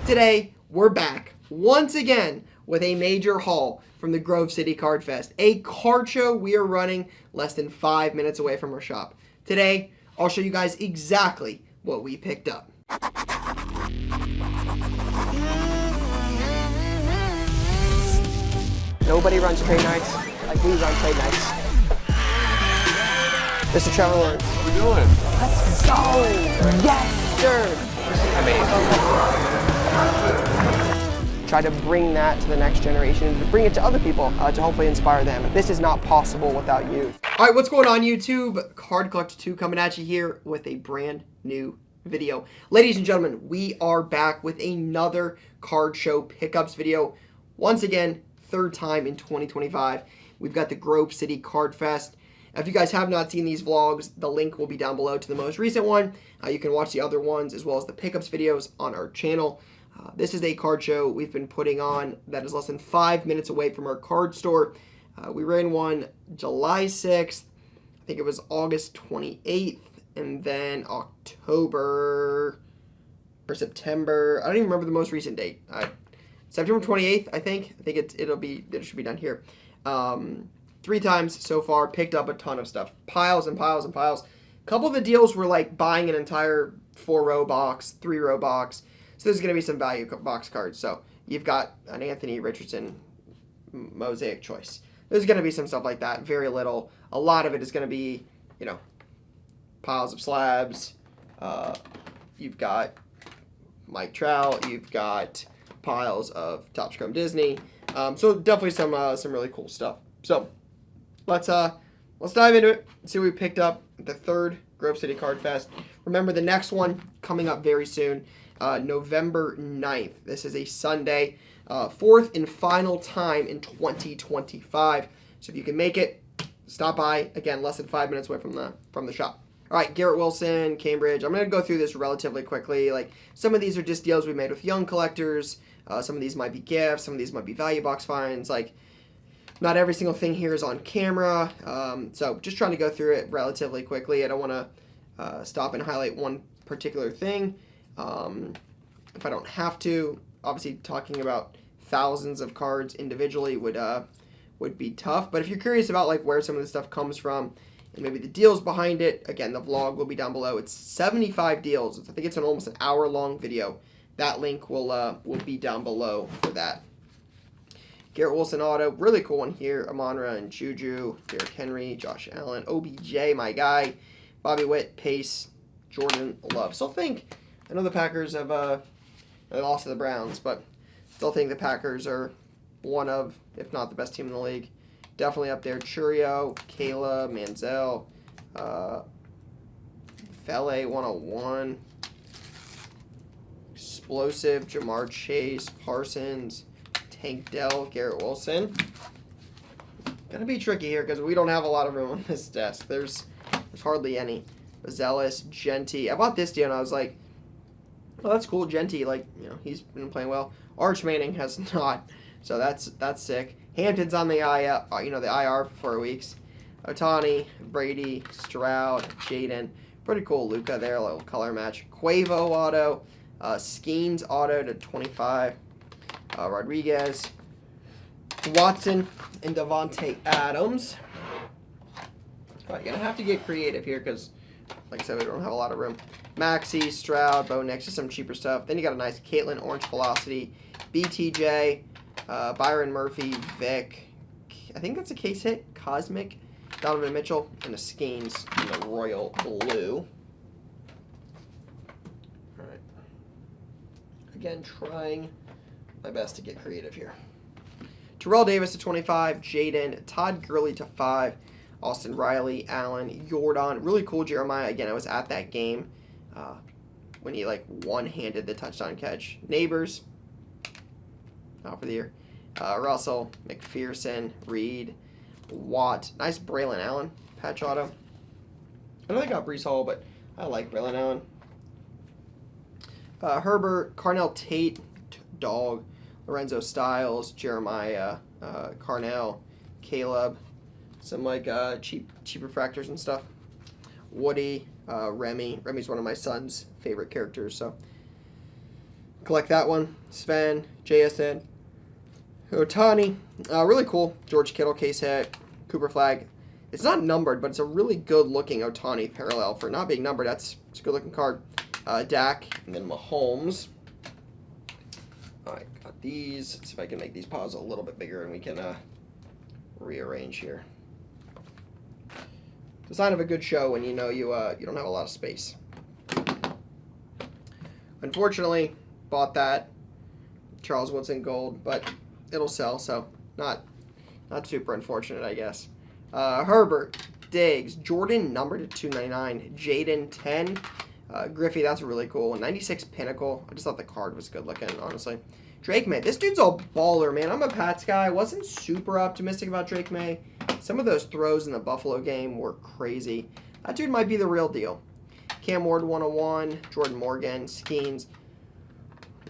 Today, we're back once again with a major haul from the Grove City Card Fest, a card show we are running less than 5 minutes away from our shop. Today, I'll show you guys exactly what we picked up. Nobody runs trade nights like we run trade nights. Mr. Trevor Lawrence. What are we doing? Let's go! Yes, sir! Amazing. Try to bring that to the next generation and to bring it to other people to hopefully inspire them. This is not possible without you. All right, what's going on, YouTube? Card Collector 2 coming at you here with a brand new video. Ladies and gentlemen, we are back with another card show pickups video. Once again, third time in 2025. We've got the Grove City Card Fest. If you guys have not seen these vlogs, the link will be down below to the most recent one. You can watch the other ones as well as the pickups videos on our channel. This is a card show we've been putting on that is less than 5 minutes away from our card store. We ran one July 6th, I think it was August 28th, and then October or September. I don't even remember the most recent date. September 28th, I think. It should be done here. 3 times so far, picked up a ton of stuff. Piles and piles and piles. A couple of the deals were like buying an entire 4-row box, 3-row box. So there's going to be some value box cards. So you've got an Anthony Richardson mosaic choice. There's going to be some stuff like that. Very little. A lot of it is going to be, you know, piles of slabs. You've got Mike Trout. You've got piles of Topps Chrome Disney. So definitely some really cool stuff. So let's dive into it. See what we picked up at the third Grove City Card Fest. Remember, the next one coming up very soon, November 9th. This is a Sunday, fourth and final time in 2025. So if you can make it, stop by. Again, less than 5 minutes away from the shop. All right, Garrett Wilson, Cambridge. I'm going to go through this relatively quickly. Like, some of these are just deals we made with young collectors. Some of these might be gifts. Some of these might be value box finds. Like, not every single thing here is on camera. So just trying to go through it relatively quickly. I don't want to stop and highlight one particular thing if I don't have to. Obviously, talking about thousands of cards individually would be tough. But if you're curious about like where some of this stuff comes from and maybe the deals behind it, again, the vlog will be down below. It's 75 deals. I think it's an almost an hour-long video. That link will be down below for that. Garrett Wilson auto, really cool one here. Amon-Ra and Juju, Derrick Henry, Josh Allen, OBJ, my guy, Bobby Witt, Pace, Jordan Love. Still think, I know the Packers have they lost to the Browns, but still think the Packers are one of, if not the best team in the league. Definitely up there. Churio, Kayla, Manziel, Fele 101, Explosive, Jamar Chase, Parsons, Tank Dell, Garrett Wilson. Gonna be tricky here because we don't have a lot of room on this desk. There's hardly any. Zealous, Genty. I bought this deal and I was like, oh, that's cool. Genty, like, you know, he's been playing well. Arch Manning has not, so that's sick. Hampton's on the the IR for 4 weeks. Otani, Brady, Stroud, Jaden. Pretty cool. Luka there, a little color match. Quavo auto, Skeens auto to 25. Rodriguez, Watson, and Devontae Adams. All right, gonna have to get creative here because, like I said, we don't have a lot of room. Maxey, Stroud, Bo next to some cheaper stuff. Then you got a nice Caitlin, Orange Velocity, BTJ, Byron Murphy, Vic. I think that's a case hit. Cosmic, Donovan Mitchell, and a Skeens in the royal blue. All right. Again, trying my best to get creative here. Terrell Davis to 25, Jaden, Todd Gurley to 5, Austin Riley, Allen, Jordan. Really cool Jeremiah. Again, I was at that game when he like one-handed the touchdown catch. Neighbors, out for the year. Russell, McPherson, Reed, Watt. Nice Braylon Allen patch auto. I know they got Breece Hall, but I like Braylon Allen. Herbert, Carnell Tate, Dog, Lorenzo Styles, Jeremiah, Carnell, Caleb, some like cheap refractors and stuff. Woody, Remy. Remy's one of my son's favorite characters, so collect that one. Sven, JSN, Otani. Really cool. George Kittle case hit. Cooper Flag. It's not numbered, but it's a really good-looking Otani parallel. For not being numbered, it's a good-looking card. Dak, and then Mahomes. All right, got these. Let's see if I can make these piles a little bit bigger, and we can rearrange here. It's a sign of a good show when you know you don't have a lot of space. Unfortunately, bought that Charles Woodson gold, but it'll sell, so not super unfortunate, I guess. Herbert, Diggs, Jordan numbered to 299, Jaden 10, Griffey, that's really cool. 96 Pinnacle. I just thought the card was good looking, honestly. Drake May. This dude's a baller, man. I'm a Pats guy. I wasn't super optimistic about Drake May. Some of those throws in the Buffalo game were crazy. That dude might be the real deal. Cam Ward 101, Jordan Morgan, Skeens.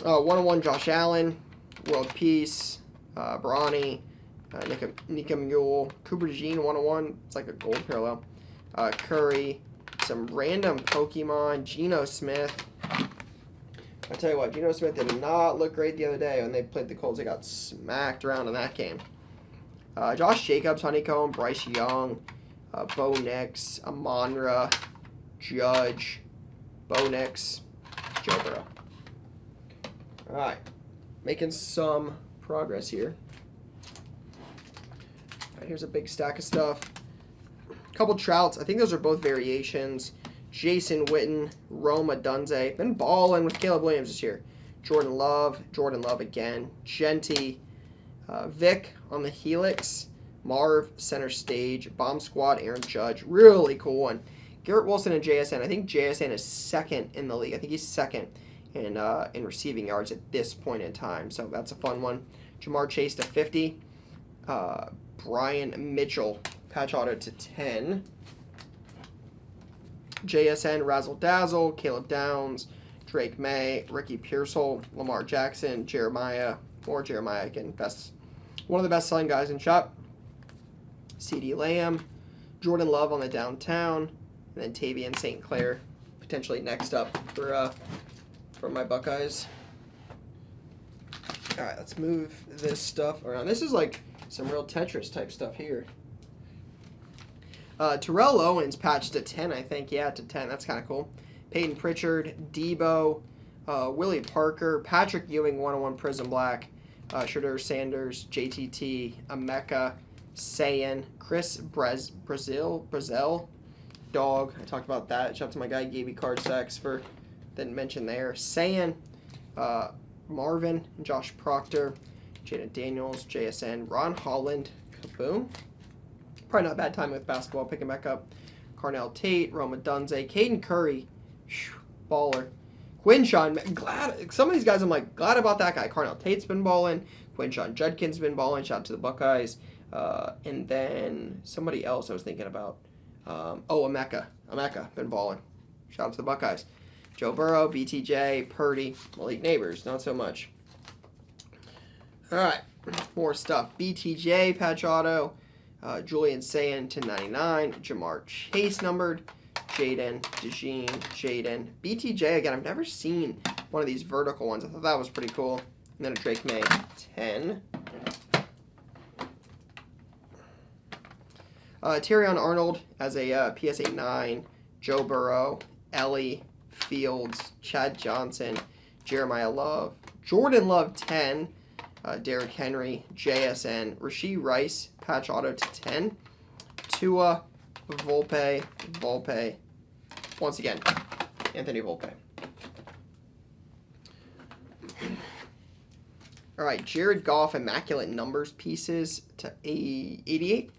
101 Josh Allen, World Peace, Brawny, Nika Mule, Cooper Jean 101. It's like a gold parallel. Curry. Some random Pokemon, Geno Smith. I tell you what, Geno Smith did not look great the other day when they played the Colts. They got smacked around in that game. Josh Jacobs, Honeycomb, Bryce Young, Bo Nix, Amonra, Judge, Bo Nix, Joe Burrow. All right, making some progress here. All right, here's a big stack of stuff. Couple Trouts. I think those are both variations. Jason Witten, Roma Dunze. Been balling with Caleb Williams this year. Jordan Love again. Genty. Vic on the Helix. Marv, center stage. Bomb Squad, Aaron Judge. Really cool one. Garrett Wilson and JSN. I think JSN is second in the league. I think he's second in receiving yards at this point in time. So that's a fun one. Jamar Chase to 50. Brian Mitchell. Patch auto to 10. JSN, Razzle Dazzle, Caleb Downs, Drake May, Ricky Pearsall, Lamar Jackson, Jeremiah, more Jeremiah again. One of the best selling guys in shop. CD Lamb, Jordan Love on the downtown, and then Tavian St. Clair potentially next up for my Buckeyes. All right, let's move this stuff around. This is like some real Tetris type stuff here. Terrell Owens patched to 10, I think. Yeah, to 10. That's kind of cool. Peyton Pritchard, Debo, Willie Parker, Patrick Ewing, 101 Prism Black, Shadur Sanders, JTT, Emeka, Sayan, Chris Brazil, Dog. I talked about that. Shout out to my guy, Gaby Cardsex, for didn't mention there. Sayan, Marvin, Josh Proctor, Jaden Daniels, JSN, Ron Holland, Kaboom. Probably not a bad time with basketball picking back up. Carnell Tate, Roma Dunze, Caden Curry, baller. Quinshawn, glad. Some of these guys I'm like glad about that guy. Carnell Tate's been balling. Quinshawn Judkins been balling. Shout out to the Buckeyes. And then somebody else I was thinking about. Emeka been balling. Shout out to the Buckeyes. Joe Burrow, BTJ, Purdy, Malik Neighbors, not so much. All right, more stuff. BTJ patch auto. Julian Sayin to 99, Jamar Chase numbered, Jaden, DeJean, Jaden, BTJ again. I've never seen one of these vertical ones. I thought that was pretty cool. And then a Drake May 10. Tyrion Arnold as a PSA 9, Joe Burrow, Ellie, Fields, Chad Johnson, Jeremiah Love, Jordan Love 10. Derrick Henry, JSN, Rashee Rice, patch auto to 10. Tua, Volpe. Once again, Anthony Volpe. All right, Jared Goff, immaculate numbers pieces to 88.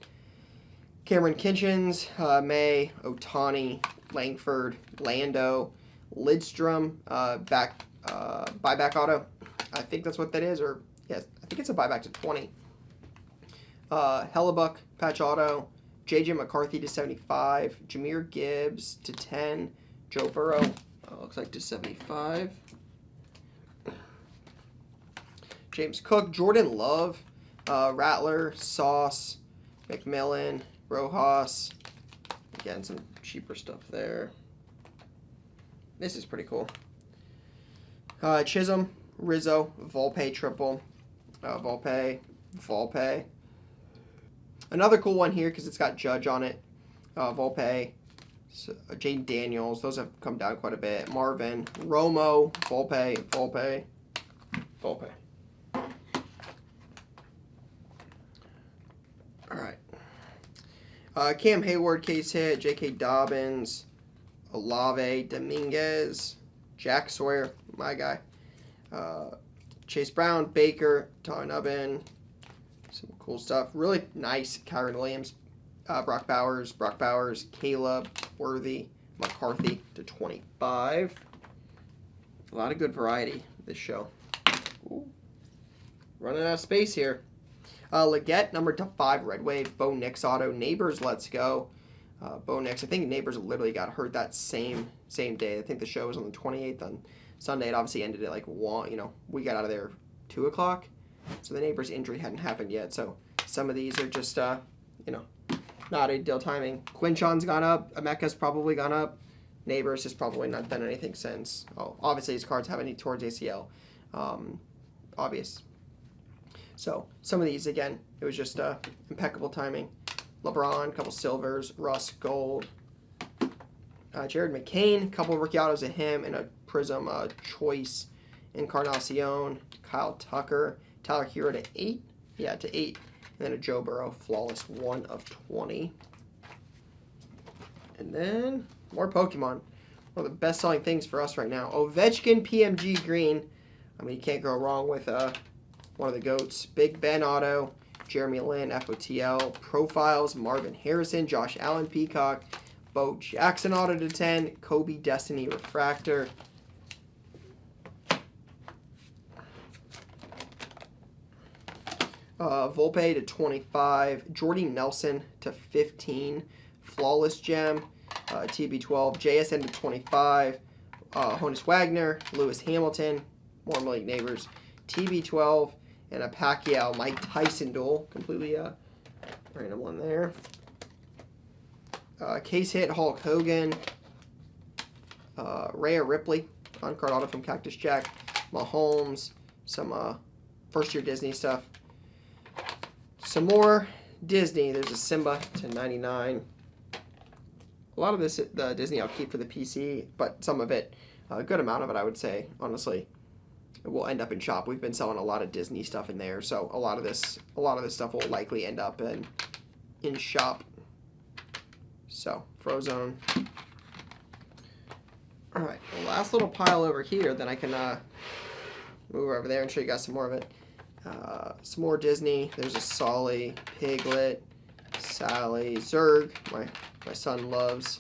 Cameron Kinchins, May, Otani, Langford, Lando, Lidstrom, buyback auto. I think that's what that is, or yes, I think it's a buyback to 20. Hellebuck, patch auto. J.J. McCarthy to 75. Jahmyr Gibbs to 10. Joe Burrow, looks like to 75. James Cook, Jordan Love, Rattler, Sauce, McMillan, Rojas. Again, some cheaper stuff there. This is pretty cool. Chisholm, Rizzo, Volpe triple. Volpe. Another cool one here because it's got Judge on it. Volpe. Jaden Daniels. Those have come down quite a bit. Marvin. Romo. Volpe. Alright. Cam Hayward case hit. J.K. Dobbins. Olave. Dominguez. Jack Sawyer. My guy. Chase Brown. Baker. Tyler Nubbin. Some cool stuff. Really nice. Kyron Williams. Brock Bowers. Caleb. Worthy. McCarthy /25. A lot of good variety this show. Ooh. Running out of space here. Leggett, number /5, Red Wave. Bo Nix auto. Neighbors, let's go. Bo Nix. I think Neighbors literally got hurt that same day. I think the show was on the 28th on Sunday. It obviously ended at like 1. We got out of there 2 o'clock. So the Neighbors injury hadn't happened yet. So some of these are just, not ideal timing. Quinchon's gone up. Emeka's probably gone up. Neighbors has probably not done anything since. Oh, obviously his cards have any towards ACL. Obvious. So some of these, again, it was just impeccable timing. LeBron, couple silvers. Russ, gold. Jared McCain, couple rookie autos of him, and a Prism choice. Encarnacion. Kyle Tucker. Tyler Hero /8. Yeah, /8. And then a Joe Burrow, flawless 1/20. And then more Pokemon. One of the best-selling things for us right now. Ovechkin PMG Green. I mean, you can't go wrong with one of the GOATs. Big Ben auto. Jeremy Lin, FOTL. Profiles, Marvin Harrison. Josh Allen, Peacock. Bo Jackson auto /10. Kobe Destiny Refractor. Volpe /25, Jordy Nelson /15, Flawless Gem, TB12, JSN /25, Honus Wagner, Lewis Hamilton, more League Neighbors, TB12, and a Pacquiao Mike Tyson duel, completely random one there. Case hit Hulk Hogan, Rhea Ripley, on-card auto from Cactus Jack, Mahomes, some first-year Disney stuff. Some more Disney. There's a Simba /99. A lot of this, the Disney, I'll keep for the PC, but some of it, a good amount of it, I would say, honestly, it will end up in shop. We've been selling a lot of Disney stuff in there, so a lot of this stuff will likely end up in shop. So, Frozone. All right, the last little pile over here, then I can move over there and show you guys some more of it. Some more Disney. There's a Solly, Piglet, Sally, Zerg. My son loves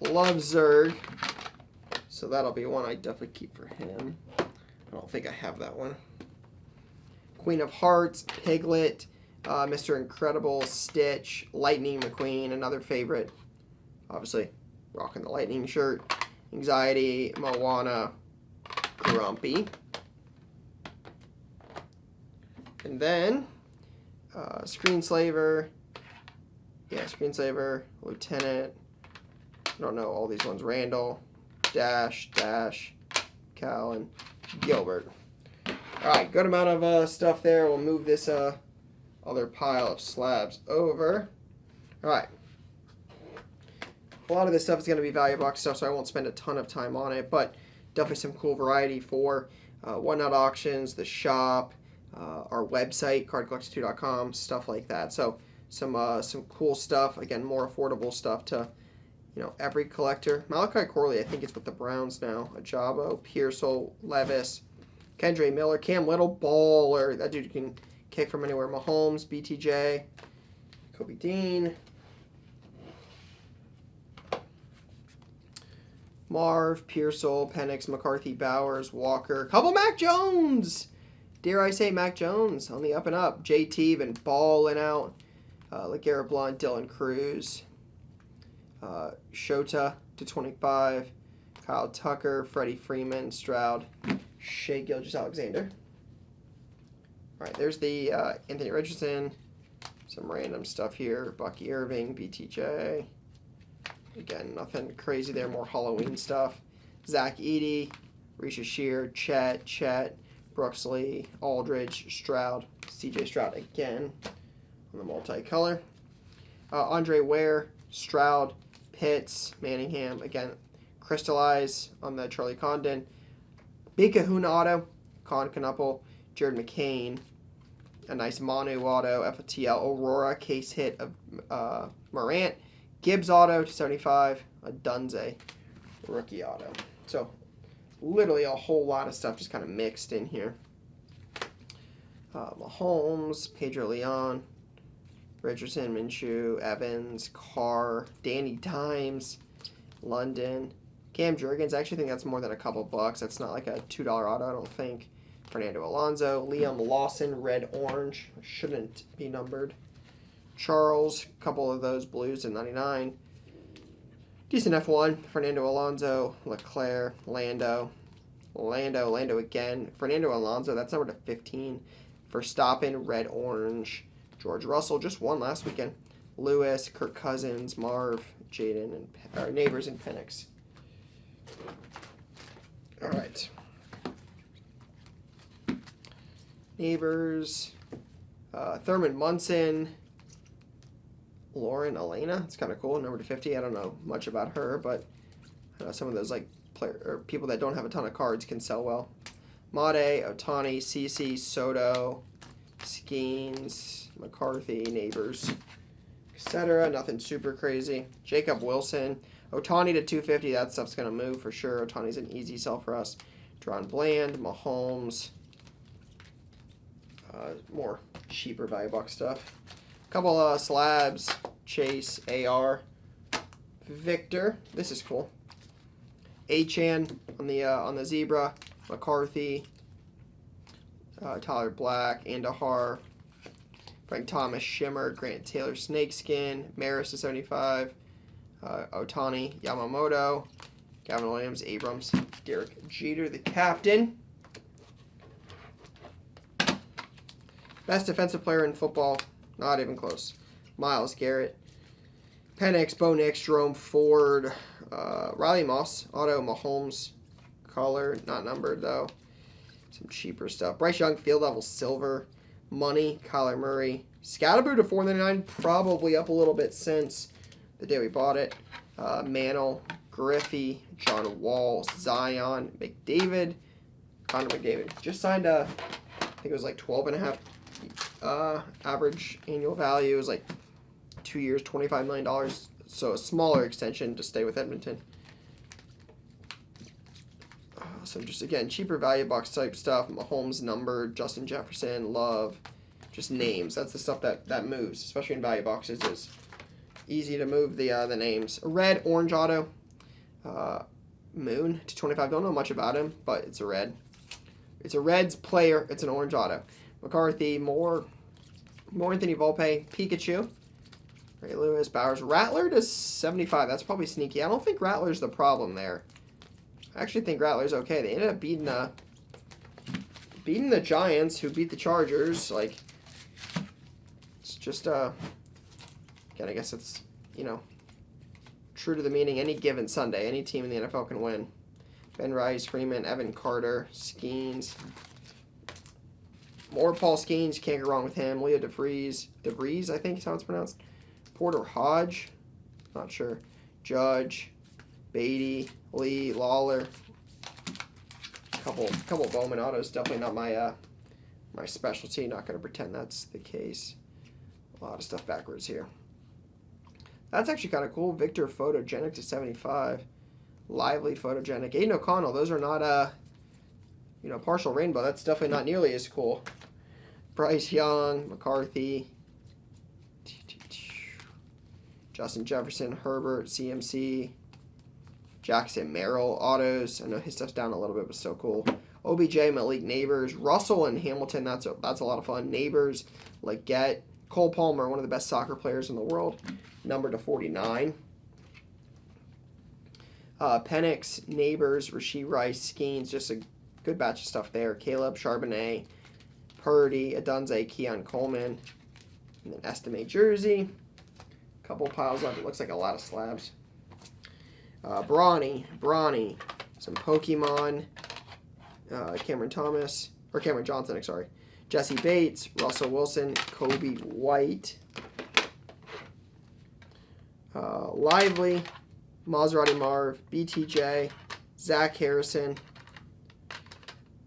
Zerg. So that'll be one I definitely keep for him. I don't think I have that one. Queen of Hearts, Piglet, Mr. Incredible, Stitch, Lightning McQueen, another favorite. Obviously, rocking the Lightning shirt. Anxiety, Moana, Grumpy. And then, Screenslaver, Lieutenant, I don't know all these ones, Randall, Dash, Cal, and Gilbert. Alright, good amount of stuff there. We'll move this other pile of slabs over. Alright. A lot of this stuff is going to be value box stuff, so I won't spend a ton of time on it, but definitely some cool variety for Whatnot Auctions, the shop, our website, cardcollector2.com, stuff like that. So some cool stuff. Again, more affordable stuff to every collector. Malachi Corley, I think it's with the Browns now. Ajabo, Pearsall, Levis, Kendre Miller, Cam Little, baller. That dude can kick from anywhere. Mahomes, BTJ, Kobe Dean, Marv, Pearsall, Penix, McCarthy, Bowers, Walker, couple Mac Jones. Dare I say Mac Jones on the up and up. JT been balling out. LeGarrette Blount, Dylan Cruz. Shota /25. Kyle Tucker, Freddie Freeman, Stroud, Shea Gilgeous-Alexander. All right, there's the Anthony Richardson. Some random stuff here. Bucky Irving, BTJ. Again, nothing crazy there. More Halloween stuff. Zach Edey, Risha Shear, Chet, Brooks Lee, Aldridge, Stroud, CJ Stroud again on the multicolor. Andre Ware, Stroud, Pitts, Manningham, again, Crystallize on the Charlie Condon. Big Kahuna auto, Con Knuppel, Jared McCain, a nice Manu auto, FTL, Aurora, case hit of Morant, Gibbs auto to 75, a Dunze rookie auto. So literally a whole lot of stuff just kind of mixed in here. Mahomes, Pedro Leon, Richardson, Minshew, Evans, Carr, Danny Dimes, London, Cam Jurgens. I actually think that's more than a couple bucks. That's not like a $2 auto, I don't think. Fernando Alonso, Liam Lawson, red orange, shouldn't be numbered. Charles, a couple of those blues to 99. Decent F1, Fernando Alonso, Leclerc, Lando again. Fernando Alonso, that's numbered to 15. Verstappen, red orange. George Russell, just won last weekend. Lewis, Kirk Cousins, Marv, Jaden, and Neighbors and Penix. All right. Neighbors, Thurman Munson, Lauren Elena. It's kind of cool. Number to 50. I don't know much about her, but some of those like people that don't have a ton of cards can sell well. Made, Otani, CC, Soto, Skeens, McCarthy, Neighbors, etc. Nothing super crazy. Jacob Wilson, Otani to 250. That stuff's gonna move for sure. Otani's an easy sell for us. Dron Bland, Mahomes. More cheaper value buck stuff. Couple of slabs. Chase, AR, Victor. This is cool. Achan on the zebra. McCarthy, Tyler Black, Andahar, Frank Thomas, Shimmer, Grant Taylor, Snakeskin, Maris to 75, Otani, Yamamoto, Gavin Williams, Abrams, Derek Jeter, the captain. Best defensive player in football, not even close. Myles Garrett, Penix, Bo Nix, Jerome Ford, Riley Moss, Auto, Mahomes, color, not numbered though. Some cheaper stuff. Bryce Young, field level silver, money, Kyler Murray, Scatterboo to 499, probably up a little bit since the day we bought it. Mantle, Griffey, John Wall, Zion, McDavid, Connor McDavid. Just signed I think it was like 12.5 average annual value. It was like 2 years, $25 million. So a smaller extension to stay with Edmonton. So just, again, cheaper value box type stuff. Mahomes numbered, Justin Jefferson, Love, just names. That's the stuff that moves, especially in value boxes. Is easy to move the names. A red, orange auto. Moon to 25. Don't know much about him, but it's a red. It's a Reds player. It's an orange auto. McCarthy, more Anthony Volpe, Pikachu, Ray Lewis, Bowers, Rattler to 75. That's probably sneaky. I don't think Rattler's the problem there. I actually think Rattler's okay. They ended up beating the Giants, who beat the Chargers. Like, it's just again, I guess it's, true to the meaning. Any given Sunday, any team in the NFL can win. Ben Rice, Freeman, Evan Carter, Skeens. More Paul Skeens, can't go wrong with him. Leo DeVries, I think is how it's pronounced. Porter Hodge, not sure. Judge, Beatty, Lee, Lawler. Couple Bowman autos, definitely not my specialty. Not going to pretend that's the case. A lot of stuff backwards here. That's actually kind of cool. Victor Photogenic to 75. Lively Photogenic. Aiden O'Connell. Those are not partial rainbow. That's definitely not nearly as cool. Bryce Young, McCarthy, Justin Jefferson, Herbert, CMC, Jackson Merrill, autos. I know his stuff's down a little bit, but still cool. OBJ, Malik Neighbors, Russell and Hamilton. That's a lot of fun. Neighbors, Leggett, Cole Palmer, one of the best soccer players in the world, number to 49. Penix, Neighbors, Rasheed Rice, Skeens, just a good batch of stuff there. Caleb, Charbonnet, Purdy, Adunze, Keon Coleman, and then Estimate jersey. Couple piles left. It looks like a lot of slabs. Brawny, some Pokemon, Cameron Johnson, sorry. Jesse Bates, Russell Wilson, Kobe White, Lively, Maserati Marv, BTJ, Zach Harrison,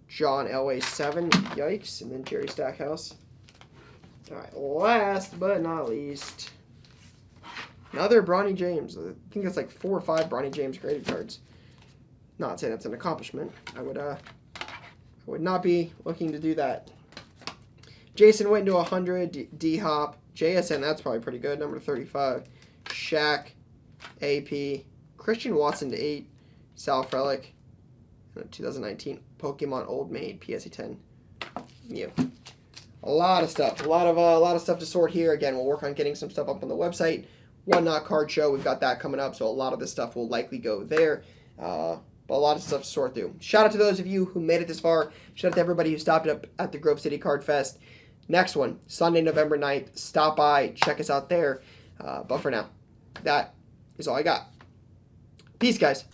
John Elway 7, yikes, and then Jerry Stackhouse. All right, last but not least, another Bronny James. I think that's like 4 or 5 Bronny James graded cards. Not saying that's an accomplishment. I would not be looking to do that. Jason Witten to 100, D-Hop, JSN, that's probably pretty good, number 35. Shaq, AP, Christian Watson to 8, Sal Frelick, 2019 Pokemon Old Maid, PSA 10, Mew. A lot of stuff. A lot of stuff to sort here. Again, we'll work on getting some stuff up on the website. One Not Card Show, we've got that coming up, so a lot of this stuff will likely go there. But a lot of stuff to sort through. Shout out to those of you who made it this far. Shout out to everybody who stopped up at the Grove City Card Fest. Next one, Sunday, November 9th. Stop by, check us out there. But for now, that is all I got. Peace, guys.